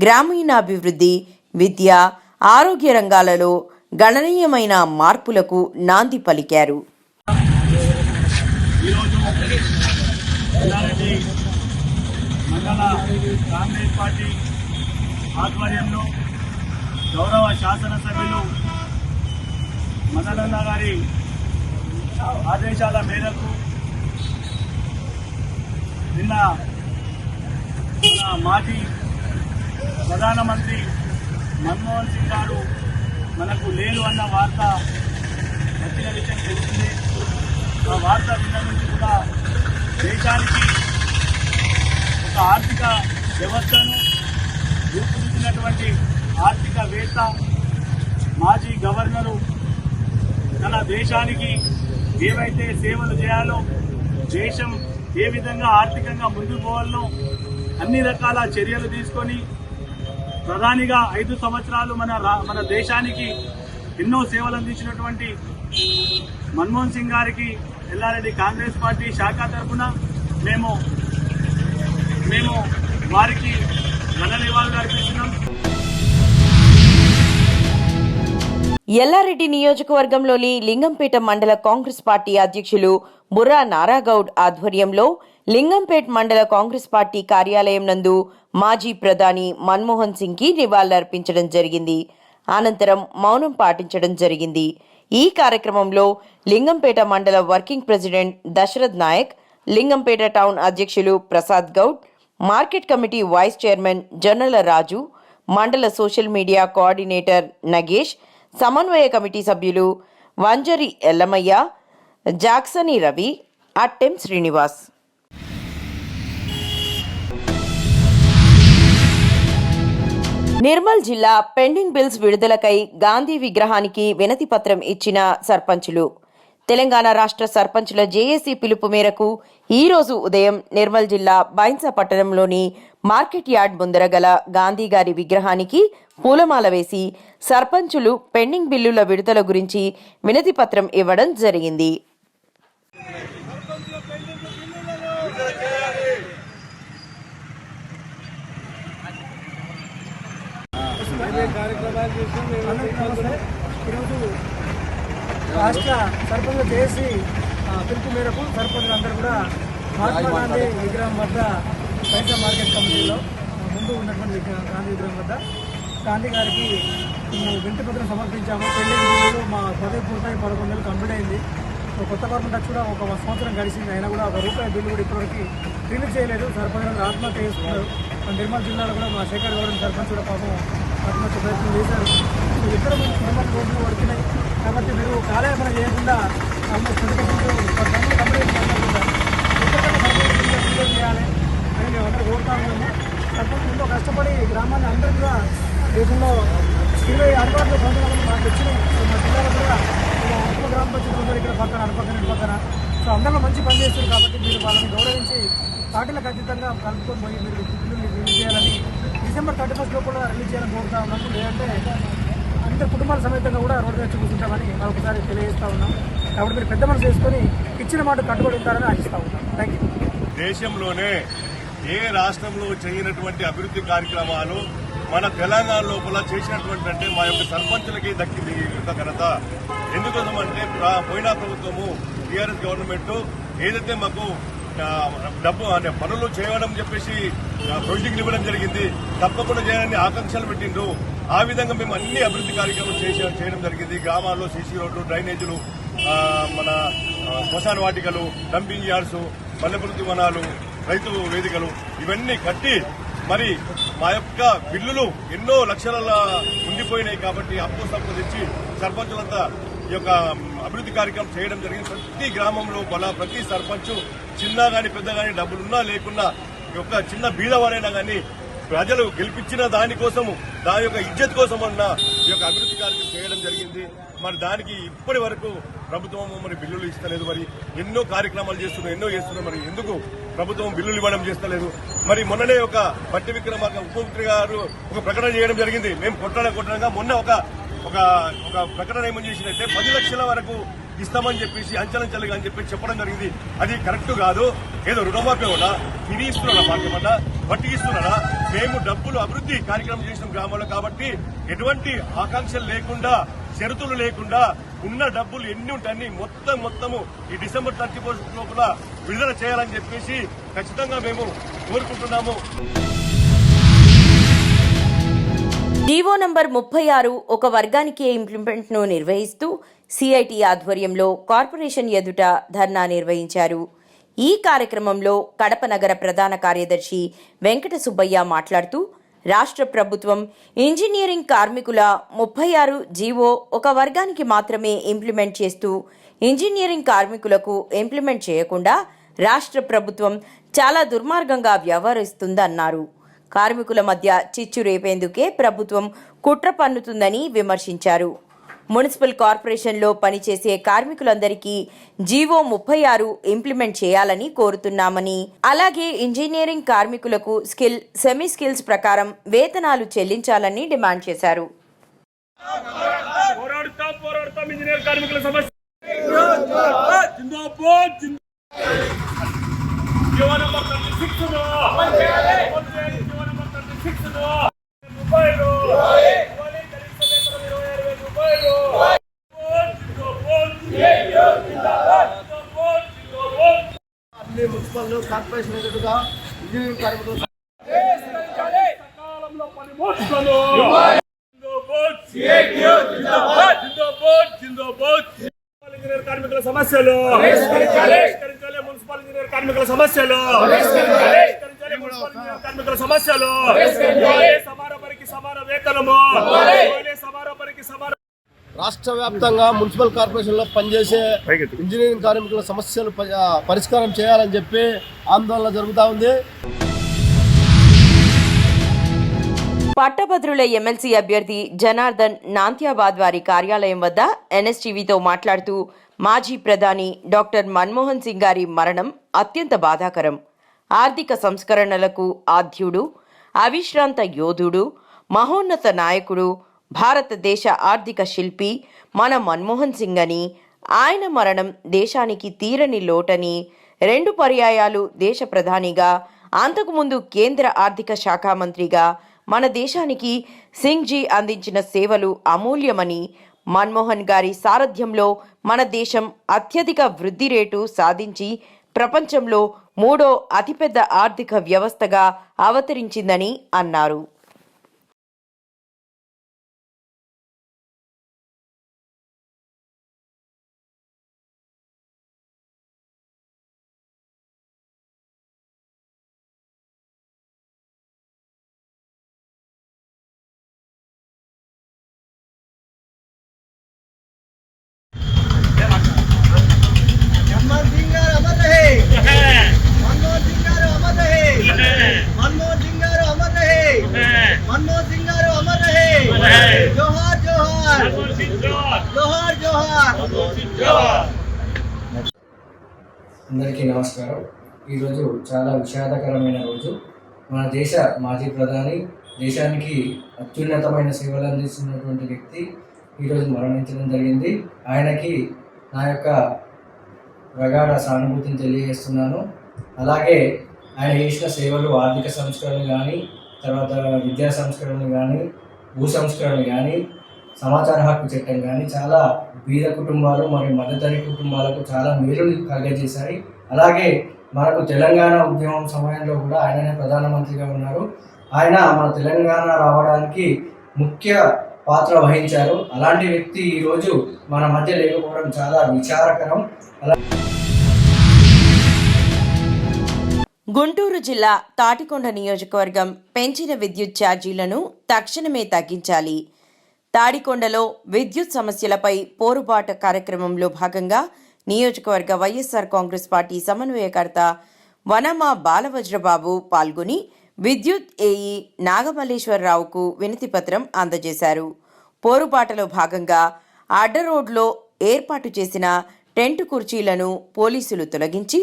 గ్రామీణాభివృద్ధి, విద్య, ఆరోగ్య రంగాలలో గణనీయమైన మార్పులకు నాంది పలికారు. మండల కాంగ్రెస్ పార్టీ ఆధ్వర్యంలో గౌరవ శాసనసభ్యులు మదనన్న గారి ఆదేశాల మేరకు నిన్న మాజీ ప్రధానమంత్రి మన్మోహన్ సింగ్ గారు మనకు లేరు అన్న వార్త వచ్చిన విషయం తెలిసింది. ఆ వార్త విన్న నుంచి కూడా దేశానికి ఒక ఆర్థిక వ్యవస్థను రూపుదిద్దినటువంటి ఆర్థికవేత్త, మాజీ గవర్నరు తన దేశానికి ఏవైతే సేవలు చేయాలో, దేశం ఏ విధంగా ఆర్థికంగా ముందుకు పోవాలో అన్ని రకాల చర్యలు తీసుకొని ప్రధానిగా 5 సంవత్సరాలు మన దేశానికి ఎన్నో సేవలు అందించినటువంటి మన్మోహన్ సింగ్ గారికి ఎల్లారెడ్డి కాంగ్రెస్ పార్టీ శాఖ తరఫున మేము వారికి ఘన నివాళులు అర్పిస్తున్నాం. ఎల్లారెడ్డి నియోజకవర్గంలోని లింగంపేట మండల కాంగ్రెస్ పార్టీ అధ్యక్షులు బుర్రా నారాగౌడ్ ఆధ్వర్యంలో లింగంపేట్ మండల కాంగ్రెస్ పార్టీ కార్యాలయం నందు మాజీ ప్రధాని మన్మోహన్ సింగ్ కి నివాళులర్పించడం జరిగింది. అనంతరం మౌనం పాటించడం జరిగింది. ఈ కార్యక్రమంలో లింగంపేట మండల working president Dasharath Naik, Lingampet town అధ్యక్షులు Prasad Goud, market committee vice chairman Jonnala Raju, మండల సోషల్ మీడియా కోఆర్డినేటర్ నగేష్, సమన్వయ కమిటీ సభ్యులు వంజరి ఎల్లమయ్య, జాక్సనీ రవి, అట్టెం శ్రీనివాస్. నిర్మల్ జిల్లా పెండింగ్ బిల్స్ విడుదలకై గాంధీ విగ్రహానికి వినతి పత్రం ఇచ్చిన సర్పంచులు. తెలంగాణ రాష్ట్ర సర్పంచుల జేఏసీ పిలుపు మేరకు ఈ రోజు ఉదయం నిర్మల్ జిల్లా బైన్సా పట్టణంలోని మార్కెట్ యార్డ్ ముందర గల గాంధీ గారి విగ్రహానికి పూలమాల వేసి సర్పంచులు పెండింగ్ బిల్లుల విడుదల గురించి వినతి పత్రం ఇవ్వడం జరిగింది. రాష్ట్ర సర్పంచ్ చేసి పిలుపు మేరకు సర్పంచులందరూ కూడా మహాత్మా గాంధీ విగ్రహం వద్ద బైన్సా మార్కెట్ కమిటీలో ముందు ఉన్నటువంటి గాంధీ విగ్రహం వద్ద గాంధీ గారికి వినతి పత్రం సమర్పించాము. పెండింగ్ బిల్లులు మా పదవి పూర్తయి 11 నెలలు కంప్లీట్ అయింది. కొత్త గవర్నమెంట్ కూడా 1 సంవత్సరం గడిచింది. అయినా కూడా ₹1 బిల్లు కూడా ఇప్పటివరకు రిలీజ్ చేయలేదు. సర్పంచులు ఆత్మహత్య చేసుకున్నారు. నిర్మల్ జిల్లాలో కూడా మా శేఖర్ గౌడ్ సర్పంచ్ కూడా పాపం ఆత్మహత్య ప్రయత్నం చేశారు. ఇద్దరు నిర్మల్ రోడ్లు పడుతున్నాయి కాబట్టి మీరు కాలయాపన చేయకుండా ఆల్మోస్ట్ కంప్లీట్ చేయాలి అని మేము అందరూ కోరుతా ఉన్నాము. సర్పంచ్ ఎంతో కష్టపడి గ్రామాన్ని అందరూ కూడా దేశంలో 20 అందుబాటులో సంవత్సరాలు మాకు వచ్చినాయి. మా జిల్లాలో కూడా గ్రామ పంచాయతీ ఉన్నారు ఇక్కడ పక్కన అటుపక్కన ఇటుపక్కన. సో అందరిలో మంచి పని చేస్తారు కాబట్టి మీరు వాళ్ళని గౌరవించి పార్టీలకు ఖచ్చితంగా కలుపుకొని పోయి మీరు బిల్లులు రిలీజ్ చేయాలని డిసెంబర్ 31 కూడా రిలీజ్ చేయాలని కోరుతా ఉన్నాము. లేదంటే అందరి కుటుంబాల సమేతంగా కూడా రోడ్డు వచ్చి కూర్చుంటామని మరొకసారి తెలియజేస్తా ఉన్నాం. కాబట్టి మీరు పెద్ద మనసు చేసుకొని ఇచ్చిన మాట కట్టుబడి ఉంటారని ఆశిస్తా ఉన్నాం. Thank you. దేశంలోనే ఏ రాష్ట్రంలో చేయనటువంటి అభివృద్ధి కార్యక్రమాలు మన తెలంగాణ లోపల చేసినటువంటి అంటే మా యొక్క సర్పంచులకి దక్కింది యొక్క ఘనత. ఎందుకోసం అంటే పోయిన ప్రభుత్వము టీఆర్ఎస్ గవర్నమెంట్ ఏదైతే మాకు డబ్బు అంటే పనులు చేయడం చెప్పేసి ప్రొజెక్టులు ఇవ్వడం జరిగింది, తప్పకుండా చేయాలని ఆకాంక్షలు పెట్టిండ్రు. ఆ విధంగా మేము అన్ని అభివృద్ధి కార్యక్రమాలు చేయడం జరిగింది. గ్రామాల్లో సీసీ రోడ్లు, డ్రైనేజీలు, మన శ్మశాన వాటికలు, డంపింగ్ యార్డ్స్, పల్లెపృతి వనాలు, రైతు వేదికలు ఇవన్నీ కట్టి మరి మా యొక్క బిల్లులు ఎన్నో లక్షల ఉండిపోయినాయి కాబట్టి అప్పు సప్పు తెచ్చి సర్పంచులంతా ఈ యొక్క అభివృద్ధి కార్యక్రమం చేయడం జరిగింది. ప్రతి గ్రామంలో ప్రతి సర్పంచ్ చిన్న గాని పెద్ద గాని డబ్బులున్నా లేకున్నా ఒక చిన్న బీదవారైనా గాని ప్రజలు గెలిపించిన దానికోసము దాని యొక్క ఇజ్జత్ కోసం అన్న ఈ యొక్క అభివృద్ధి కార్యక్రమం చేయడం జరిగింది. మరి దానికి ఇప్పటి వరకు ప్రభుత్వం మరి బిల్లులు ఇస్తలేదు. మరి ఎన్నో కార్యక్రమాలు చేస్తున్నారు. మరి ఎందుకు ప్రభుత్వం బిల్లులు ఇవ్వడం చేస్తలేదు? మరి మొన్ననే ఒక బట్టి విక్రమార్క ఉప ముఖ్యమంత్రి గారు ఒక ప్రకటన చేయడం జరిగింది. మేము కొట్టడంగా మొన్న ఒక ప్రకటన ఏమని చేసిందంటే 10 లక్షల వరకు ఇస్తామని చెప్పేసి అంచెలంచెలుగా అని చెప్పి చెప్పడం జరిగింది. అది కరెక్ట్ కాదు. ఏదో రుణమాఫీ ఉన్నా ఇది ఇస్తున్నా పార్టీమన్నా వడ్డీ ఇస్తున్నారా? మేము డబ్బులు అభివృద్ధి కార్యక్రమం చేసిన గ్రామాల్లో కాబట్టి ఎటువంటి ఆకాంక్షలు లేకుండా షరతులు లేకుండా ఉన్న డబ్బులు ఎన్ని ఉంటాయని మొత్తము ఈ డిసెంబర్ 31 లోపల విడుదల చేయాలని చెప్పేసి ఖచ్చితంగా మేము కోరుకుంటున్నాము. జీవో నంబర్ 36 ఒక వర్గానికి ఇంప్లిమెంట్ను నిర్వహిస్తూ సిఐటి ఆధ్వర్యంలో కార్పొరేషన్ ఎదుట ధర్నా నిర్వహించారు. ఈ కార్యక్రమంలో కడప నగర ప్రధాన కార్యదర్శి వెంకట సుబ్బయ్య మాట్లాడుతూ రాష్ట్ర ప్రభుత్వం ఇంజనీరింగ్ కార్మికుల 36 జీవో ఒక వర్గానికి మాత్రమే ఇంప్లిమెంట్ చేస్తూ ఇంజనీరింగ్ కార్మికులకు ఇంప్లిమెంట్ చేయకుండా రాష్ట్ర ప్రభుత్వం చాలా దుర్మార్గంగా వ్యవహరిస్తుందన్నారు. కార్మికుల మధ్య చిచ్చు రేపేందుకే ప్రభుత్వం కుట్ర పన్నుతుందని విమర్శించారు. మున్సిపల్ కార్పొరేషన్లో పనిచేసే కార్మికులందరికీ జీవో 36 ఇంప్లిమెంట్ చేయాలని కోరుతున్నామని, అలాగే ఇంజనీరింగ్ కార్మికులకు స్కిల్, సెమీ స్కిల్స్ ప్రకారం వేతనాలు చెల్లించాలని డిమాండ్ చేశారు. మున్సిపల్ కార్పొరేషన్ ఎదురుగా ఇంజనీరింగ్ కార్మికులు కార్మికుల సమస్యలు మున్సిపల్ ఇంజనీర్ కార్మికుల సమస్యలు కార్మికుల సమస్యలు సమాన పనికి సమాన వేతనము సమాన పనికి సమాన. రాష్ట్ర వ్యాప్తంగా మున్సిపల్ కార్పొరేషన్లో పనిచేసే ఇంజనీరింగ్ కార్మికుల సమస్యలు పరిష్కారం చేయాలని చెప్పి ఆందోళన జరుగుతూ ఉంది. పట్టభద్రుల ఎమ్మెల్సీ అభ్యర్థి జనార్దన్ నాంత్యాబాద్ వారి కార్యాలయం వద్ద ఎన్ఎస్టీవీతో మాట్లాడుతూ మాజీ ప్రధాని డాక్టర్ మన్మోహన్ సింగ్ గారి మరణం అత్యంత బాధాకరం. ఆర్థిక సంస్కరణలకు ఆద్యుడు, అవిశ్రాంత యోధుడు, మహోన్నత నాయకుడు, భారతదేశ ఆర్థిక శిల్పి మన మన్మోహన్ సింగ్ అని, ఆయన మరణం దేశానికి తీరని లోటని, 2 పర్యాయాలు దేశ ప్రధానిగా, అంతకుముందు కేంద్ర ఆర్థిక శాఖ మంత్రిగా మన దేశానికి సింగ్ జీ అందించిన సేవలు అమూల్యమని, మన్మోహన్ గారి సారథ్యంలో మన దేశం అత్యధిక వృద్ధి రేటు సాధించి ప్రపంచంలో 3వ అతిపెద్ద ఆర్థిక వ్యవస్థగా అవతరించిందని అన్నారు. అందరికీ నమస్కారం. ఈరోజు చాలా విషాదకరమైన రోజు. మన దేశ మాజీ ప్రధాని, దేశానికి అత్యున్నతమైన సేవలు అందిస్తున్నటువంటి వ్యక్తి ఈరోజు మరణించడం జరిగింది. ఆయనకి నా యొక్క ప్రగాఢ సానుభూతిని తెలియజేస్తున్నాను. అలాగే ఆయన చేసిన సేవలు ఆర్థిక సంస్కరణలు కానీ, తర్వాత విద్యా సంస్కరణలు కానీ, భూ సంస్కరణలు కానీ, సమాచార హక్కు చట్టం కానీ చాలా బీద కుటుంబాలు మరియు మధ్యతరగతి కుటుంబాలకు చాలా మేలులు కలుగజేశాయి. అలాగే మనకు తెలంగాణ ఉద్యమం సమయంలో కూడా ఆయననే ప్రధానమంత్రిగా ఉన్నారు. ఆయన మన తెలంగాణ రావడానికి ముఖ్య పాత్ర వహించారు. అలాంటి వ్యక్తి ఈరోజు మన మధ్య లేకపోవడం చాలా విచారకరం. గుంటూరు జిల్లా తాటికొండ నియోజకవర్గం పెంచిన విద్యుత్ ఛార్జీలను తక్షణమే తగ్గించాలి. తాడికొండలో విద్యుత్ సమస్యలపై పోరుబాట కార్యక్రమంలో భాగంగా నియోజకవర్గ వైఎస్ఆర్ కాంగ్రెస్ పార్టీ సమన్వయకర్త వనమా బాలవజ్రబాబు పాల్గొని విద్యుత్ ఏఈ నాగమల్లేశ్వరరావుకు వినతిపత్రం అందజేశారు. పోరుబాటలో భాగంగా అడ్డరోడ్లో ఏర్పాటు చేసిన టెంట్ కుర్చీలను పోలీసులు తొలగించి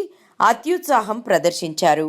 అత్యుత్సాహం ప్రదర్శించారు.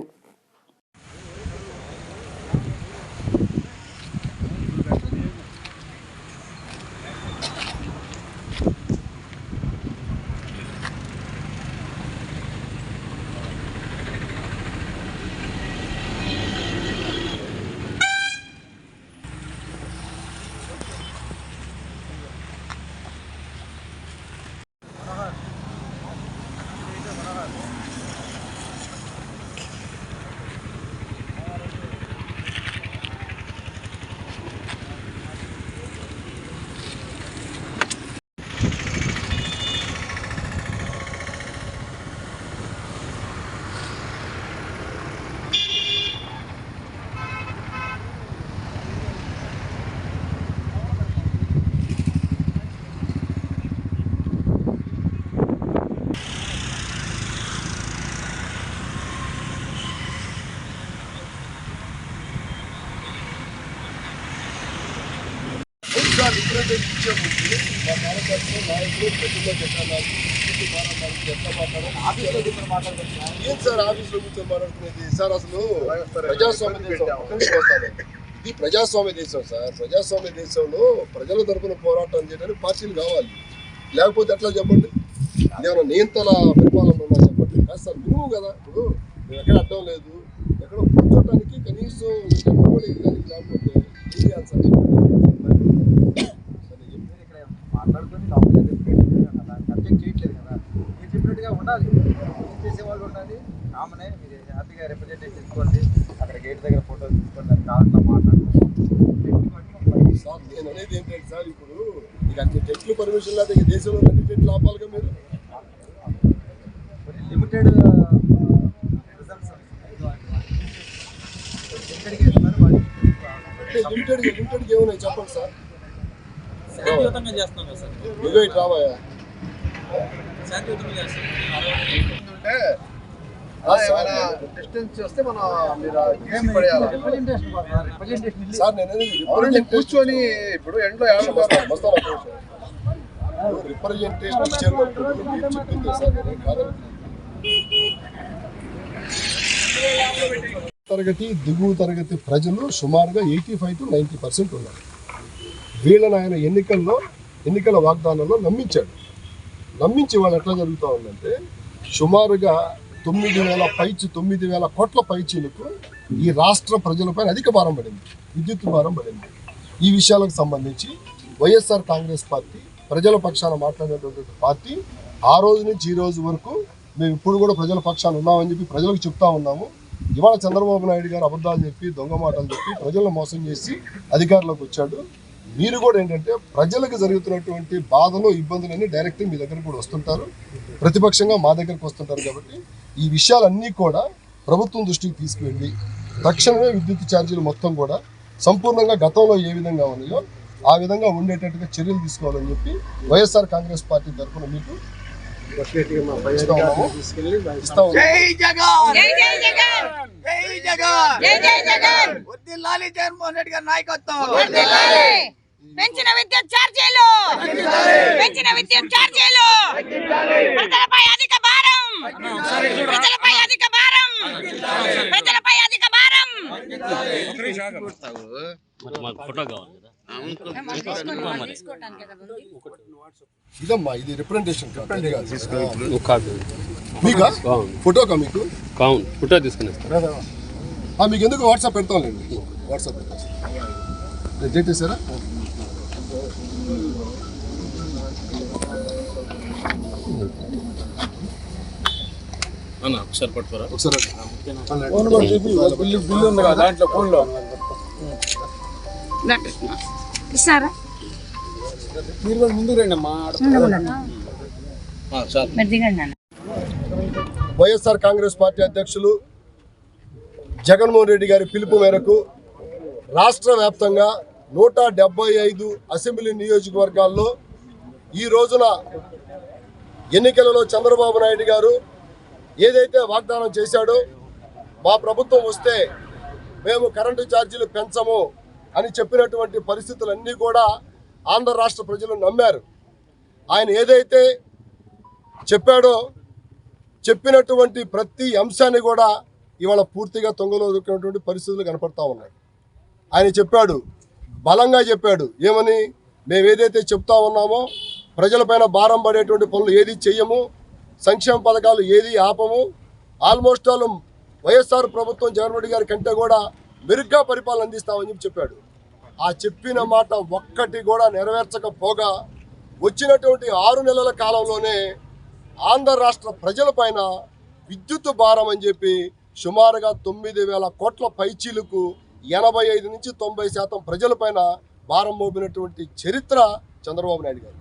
కార్యకర్తలు నాయకులు ప్రజల్లో చెప్పాలి ఏం సార్ ఆఫీస్లో కూర్చొని మాట్లాడుతున్నది సార్? అసలు ప్రజాస్వామ్య దేశం ఇది ప్రజాస్వామ్య దేశం సార్. ప్రజాస్వామ్య దేశంలో ప్రజల తరపున పోరాటం చేయడానికి పార్టీలు కావాలి, లేకపోతే ఎట్లా చెప్పండి? ఇదేమన్నా నియంత్రణ పరిపాలన ఉన్నా చెప్పండి. కాదు సార్, వినువు కదా. ఇప్పుడు మేము ఎక్కడ అడ్డం లేదు, ఎక్కడ కూర్చోటానికి కనీసం కూడా ఇవ్వడానికి లేకపోతే ఏం చేయాలి సార్? మాట్లాడుకొని అబ్జెక్ట్ చేయట్లేదు కదా, మీరు చెప్పినట్టుగా ఉండాలి, చేసేవాళ్ళు ఉండాలి. కామనే మీరు హ్యాపీగా రిప్రజెంటేషన్ తీసుకోండి, అక్కడ గేట్ దగ్గర ఫోటో తీసుకోండి, అది కావాలంటే మాట్లాడుకోండి. సార్ నేను అనేది ఏంటంటే సార్, ఇప్పుడు మీకు అన్ని టెట్లు పర్మిషన్ లేదా ఈ దేశంలో అన్ని టెట్లు ఆపాలిగా మీరు. లిమిటెడ్ రిజల్ట్స్ లిమిటెడ్కి ఏమున్నాయి చెప్పండి సార్. శాంతియుతంగా చేస్తున్నాం సార్. నువ్వే రావాయా? శాంతియుతంగా చేస్తాం. డిస్టెన్స్ వస్తే మనం సార్ నేను కూర్చొని ఇప్పుడు ఎండ్లో రిప్రజెంటేషన్ ఇచ్చేటప్పుడు మీరు చెప్పింది సార్ నేను కాదండి. తరగతి దిగువ తరగతి ప్రజలు సుమారుగా 85 to 90% ఉన్నారు. వీళ్ళని ఆయన ఎన్నికల వాగ్దానంలో నమ్మించి వాళ్ళు ఎట్లా జరుగుతూ ఉందంటే సుమారుగా 9,000 కోట్ల పైచీలకు ఈ రాష్ట్ర ప్రజలపైన అధిక భారం పడింది, విద్యుత్ భారం పడింది. ఈ విషయాలకు సంబంధించి వైఎస్ఆర్ కాంగ్రెస్ పార్టీ ప్రజల పక్షాన మాట్లాడేటువంటి పార్టీ. ఆ రోజు నుంచి ఈ రోజు వరకు మేము ఇప్పుడు కూడా ప్రజల పక్షాన ఉన్నామని చెప్పి ప్రజలకు చెప్తా ఉన్నాము. ఇవాళ చంద్రబాబు నాయుడు గారు అబద్ధాలు చెప్పి దొంగ మాటలు చెప్పి ప్రజలను మోసం చేసి అధికారంలోకి వచ్చాడు. మీరు కూడా ఏంటంటే ప్రజలకు జరుగుతున్నటువంటి బాధలు ఇబ్బందులన్నీ డైరెక్ట్ మీ దగ్గర కూడా వస్తుంటారు, ప్రతిపక్షంగా మా దగ్గరకు వస్తుంటారు. కాబట్టి ఈ విషయాలన్నీ కూడా ప్రభుత్వం దృష్టికి తీసుకువెళ్ళి తక్షణమే విద్యుత్ ఛార్జీలు మొత్తం కూడా సంపూర్ణంగా గతంలో ఏ విధంగా ఉన్నాయో ఆ విధంగా ఉండేటట్టుగా చర్యలు తీసుకోవాలని చెప్పి వైఎస్ఆర్ కాంగ్రెస్ పార్టీ తరఫున మీకు పెంచిన విద్యుత్ ఛార్జీలు, పెంచిన విద్యుత్ ఛార్జీలు, ప్రజలపై అధిక భారం, ప్రజలపై అధిక భారం, ప్రజలపై అధిక భారం. ఇదమ్మా ఇది రిప్రజెంటేషన్ మీకా ఫోటోకా మీకు ఫోటో తీసుకుని మీకు ఎందుకు వాట్సాప్ పెడతాంలేండి. వాట్సాప్ డేట్ వేసారా? ఒకసారి పట్టుకోరా, ఒకసారి బిల్లు ఉంది కదా దాంట్లో ఫోన్లో ఇస్తారా? మీరు ముందు రండి అమ్మా. వైఎస్ఆర్ కాంగ్రెస్ పార్టీ అధ్యక్షులు జగన్మోహన్ రెడ్డి గారి పిలుపు మేరకు రాష్ట్ర వ్యాప్తంగా 175 అసెంబ్లీ నియోజకవర్గాల్లో ఈ రోజున ఎన్నికలలో చంద్రబాబు నాయుడు గారు ఏదైతే వాగ్దానం చేశాడో మా ప్రభుత్వం వస్తే మేము కరెంటు ఛార్జీలు పెంచము అని చెప్పినటువంటి పరిస్థితులన్నీ కూడా ఆంధ్ర రాష్ట్ర ప్రజలు నమ్మారు. ఆయన ఏదైతే చెప్పాడో చెప్పినటువంటి ప్రతి అంశాన్ని కూడా ఇవాళ పూర్తిగా తొంగలో దొరికినటువంటి పరిస్థితులు కనపడతా ఉన్నాయి. ఆయన చెప్పాడు, బలంగా చెప్పాడు, ఏమని? మేము ఏదైతే చెప్తా ఉన్నామో ప్రజలపైన భారం పడేటువంటి పనులు ఏది చెయ్యము, సంక్షేమ పథకాలు ఏది ఆపము, ఆల్మోస్ట్ ఆల్ వైఎస్ఆర్ ప్రభుత్వం జగన్మోహన్ రెడ్డి గారి కంటే కూడా మెరుగ్గా పరిపాలన అందిస్తామని చెప్పాడు. ఆ చెప్పిన మాట ఒక్కటి కూడా నెరవేర్చకపోగా వచ్చినటువంటి 6 నెలల కాలంలోనే ఆంధ్ర రాష్ట్ర ప్రజలపైన విద్యుత్ భారం అని చెప్పి సుమారుగా 9,000 కోట్ల పైచీలకు 85 నుంచి 90% ప్రజలపైన భారం మోపినటువంటి చరిత్ర చంద్రబాబు నాయుడు గారు.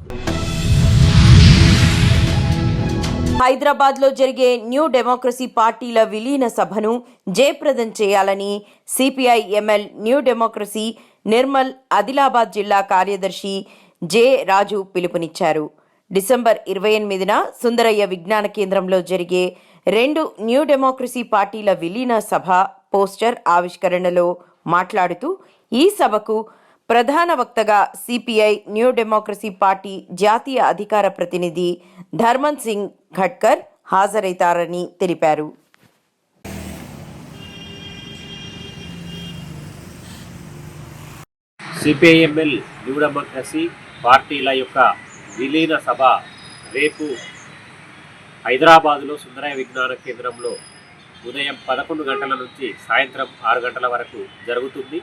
హైదరాబాద్ లో జరిగే న్యూ డెమోక్రసీ పార్టీల విలీన సభను జయప్రదం చేయాలని CPI ML new democracy Nirmal Adilabad జిల్లా కార్యదర్శి జె రాజు పిలుపునిచ్చారు. డిసెంబర్ 28న సుందరయ్య విజ్ఞాన కేంద్రంలో జరిగే 2 న్యూ డెమోక్రసీ పార్టీల విలీన సభ పోస్టర్ ఆవిష్కరణలో మాట్లాడుతూ ఈ సభకు ప్రధాన వక్తగా సిపిఐ న్యూ డెమోక్రసీ పార్టీ జాతీయ అధికార ప్రతినిధి ధర్మన్ సింగ్ ఖట్కర్ హాజరైతారని తెలిపారు. సిపిఐఎంఎల్ న్యూ డెమోక్రసీ పార్టీల యొక్క విలీన సభ రేపు హైదరాబాదులో సుందరయ్య విజ్ఞాన కేంద్రంలో ఉదయం 11 గంటల నుంచి సాయంత్రం 6 గంటల వరకు జరుగుతుంది.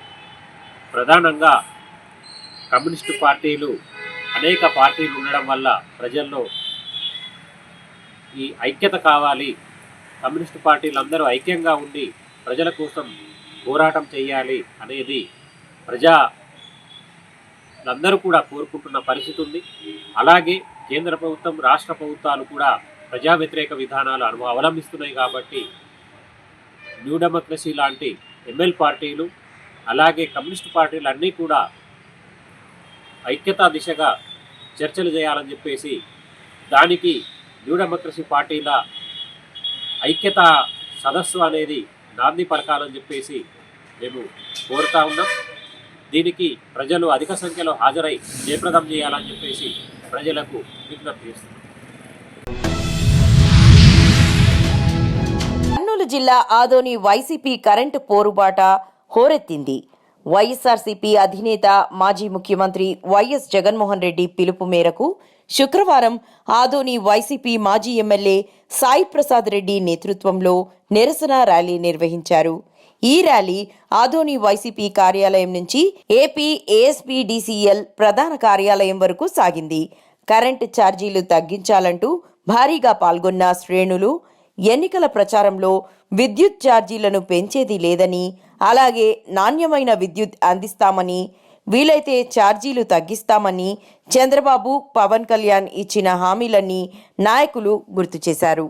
ప్రధానంగా కమ్యూనిస్టు పార్టీలు అనేక పార్టీలు ఉండడం వల్ల ప్రజల్లో ఈ ఐక్యత కావాలి, కమ్యూనిస్టు పార్టీలు అందరూ ఐక్యంగా ఉండి ప్రజల కోసం పోరాటం చేయాలి అనేది ప్రజలందరూ కూడా కోరుకుంటున్న పరిస్థితి ఉంది. అలాగే కేంద్ర ప్రభుత్వం, రాష్ట్ర ప్రభుత్వాలు కూడా ప్రజా వ్యతిరేక విధానాలు అవలంబిస్తున్నాయి. కాబట్టి న్యూ డెమోక్రసీ లాంటి ఎంఎల్ పార్టీలు అలాగే కమ్యూనిస్టు పార్టీలు అన్నీ కూడా ఐక్యతా దిశగా చర్చలు చేయాలని చెప్పేసి, దానికి న్యూ డెమోక్రసీ పార్టీల ఐక్యతా సదస్సు అనేది నాంది పలకాలని చెప్పేసి మేము కోరుతా ఉన్నాం. దీనికి ప్రజలు అధిక సంఖ్యలో హాజరై జయప్రదం చేయాలని చెప్పేసి ప్రజలకు విజ్ఞప్తి చేస్తున్నాం. కర్నూలు జిల్లా ఆదోని వైసీపీ కరెంటు పోరుబాట హోరెత్తింది. వైఎస్ఆర్సీపీ అధినేత మాజీ ముఖ్యమంత్రి వైఎస్ జగన్మోహన్ రెడ్డి పిలుపు మేరకు శుక్రవారం ఆదోని వైసీపీ మాజీ ఎమ్మెల్యే సాయి ప్రసాద్ రెడ్డి నేతృత్వంలో నిరసన ర్యాలీ నిర్వహించారు. ఈ ర్యాలీ ఆదోని వైసీపీ కార్యాలయం నుంచి ఏపీ ఏఎస్పీడీసీఎల్ ప్రధాన కార్యాలయం వరకు సాగింది. కరెంటు ఛార్జీలు తగ్గించాలంటూ భారీగా పాల్గొన్న శ్రేణులు ఎన్నికల ప్రచారంలో విద్యుత్ ఛార్జీలను పెంచేది లేదని, అలాగే నాణ్యమైన విద్యుత్ అందిస్తామని, వీలైతే ఛార్జీలు తగ్గిస్తామని చంద్రబాబు, పవన్ కళ్యాణ్ ఇచ్చిన హామీలన్నీ నాయకులు గుర్తు చేశారు.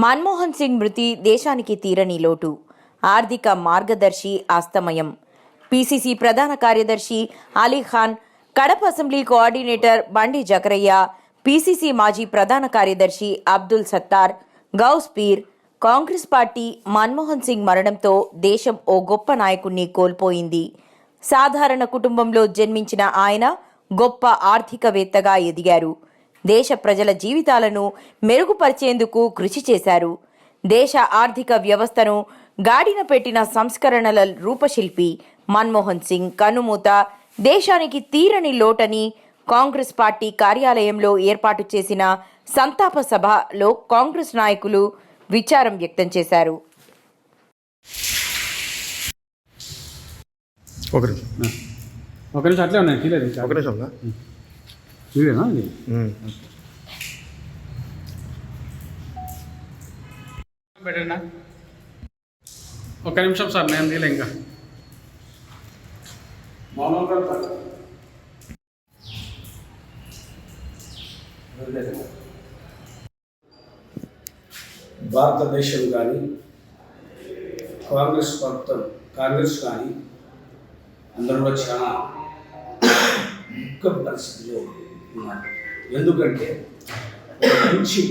మన్మోహన్ సింగ్ మృతి దేశానికి తీరని లోటు. ఆర్థిక మార్గదర్శి అస్తమయం. పీసీసీ ప్రధాన కార్యదర్శి అలీఖాన్, కడప అసెంబ్లీ కోఆర్డినేటర్ బండి జకరయ్య, పీసీసీ మాజీ ప్రధాన కార్యదర్శి అబ్దుల్ సత్తార్, గౌస్ పీర్, కాంగ్రెస్ పార్టీ మన్మోహన్ సింగ్ మరణంతో దేశం ఓ గొప్ప నాయకుణ్ణి కోల్పోయింది. సాధారణ కుటుంబంలో జన్మించిన ఆయన గొప్ప ఆర్థికవేత్తగా ఎదిగారు. దేశ ప్రజల జీవితాలను మెరుగుపరిచేందుకు కృషి చేశారు. దేశ ఆర్థిక వ్యవస్థను గాడిన పెట్టిన సంస్కరణల రూపశిల్పి మన్మోహన్ సింగ్ కన్నుమూత దేశానికి తీరని లోటని కాంగ్రెస్ పార్టీ కార్యాలయంలో ఏర్పాటు చేసిన సంతాప సభలో కాంగ్రెస్ నాయకులు విచారం వ్యక్తం చేశారు. ఒక నిమిషం అట్లే ఉన్నాయి తీలేదు. ఒక నిమిషం తీరేనా పెట్టండి. ఒక నిమిషం సార్, నేను తీలే ఇంకా. భారతదేశం కానీ కాంగ్రెస్ కానీ అందరూ చాలా దుఃఖ పరిస్థితిలో ఉన్నారు. ఎందుకంటే ఒక మంచి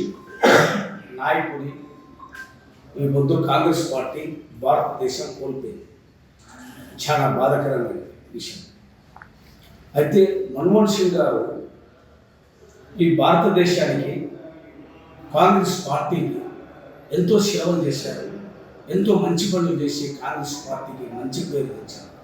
నాయకుడి ఈ పొద్దు కాంగ్రెస్ పార్టీ భారతదేశం కోల్పోయింది. చాలా బాధాకరమైన విషయం. అయితే మన్మోహన్ సింగ్ గారు ఈ భారతదేశానికి కాంగ్రెస్ పార్టీకి ఎంతో సేవలు చేశారు. ఎంతో మంచి పనులు చేసి కాంగ్రెస్ పార్టీకి మంచి పేరు తెచ్చారు.